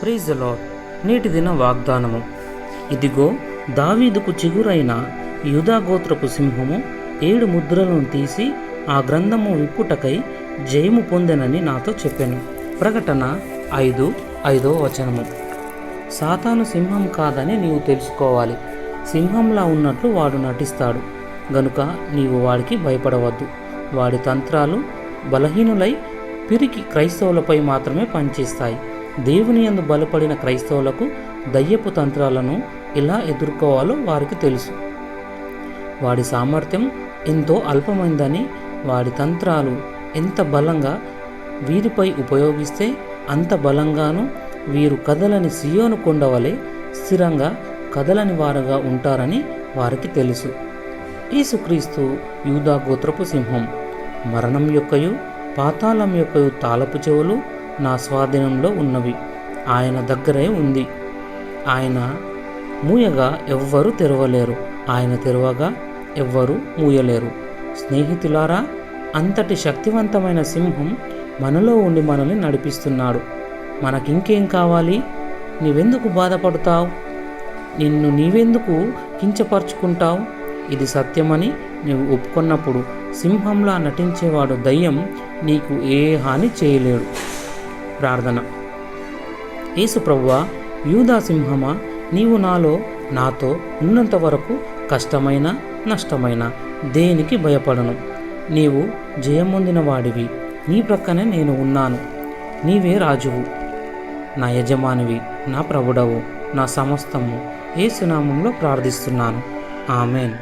Praise the lord. నేటి దిన వాగ్దానము. ఇదిగో, దావీదుకు చిగురైన యూదా గోత్రపు సింహము 7 ముద్రలను తీసి ఆ గ్రంథము విప్పుటకై జయము పొందెనని నాతో చెప్పెను. ప్రకటన 5:5 సాతాను సింహం కాదని నీవు తెలుసుకోవాలి. సింహంలా ఉన్నట్లు వాడు నటిస్తాడు గనుక నీవు వాడికి భయపడవద్దు. వాడి తంత్రాలు బలహీనులై పిరికి క్రైస్తవులపై మాత్రమే పనిచేస్తాయి. దేవుని యందు బలపడిన క్రైస్తవులకు దయ్యపు తంత్రాలను ఎలా ఎదుర్కోవాలో వారికి తెలుసు. వాడి సామర్థ్యం ఎంతో అల్పమైందని, వాడి తంత్రాలు ఎంత బలంగా వీరిపై ఉపయోగిస్తే అంత బలంగాను వీరు కదలని సియోను కొండ వలె స్థిరంగా కదలని వారుగా ఉంటారని వారికి తెలుసు. యేసుక్రీస్తు యూదా గోత్రపు సింహం. మరణం యొక్కయు పాతాళం యొక్కయు తాళపు చెవులు నా స్వాధీనంలో ఉన్నవి. ఆయన దగ్గరే ఉంది. ఆయన మూయగా ఎవ్వరూ తెరవలేరు, ఆయన తెరవగా ఎవ్వరూ మూయలేరు. స్నేహితులారా, అంతటి శక్తివంతమైన సింహం మనలో ఉండి మనల్ని నడిపిస్తున్నాడు. మనకింకేం కావాలి? నీవెందుకు బాధపడతావు? నిన్ను నీవెందుకు కించపరుచుకుంటావు? ఇది సత్యమని నీవు ఒప్పుకున్నప్పుడు సింహంలా నటించేవాడు దయ్యం నీకు ఏ హాని చేయలేడు. ప్రార్థన. యేసు ప్రభువా, యూదా సింహమా, నీవు నాతో ఉన్నంత వరకు కష్టమైన నష్టమైన దేనికి భయపడను. నీవు జయమొందిన వాడివి. నీ ప్రక్కనే నేను ఉన్నాను. నీవే రాజువు, నా యజమానివి, నా ప్రభుడవు, నా సమస్తము. యేసు నామములో ప్రార్థిస్తున్నాను. ఆమెన్.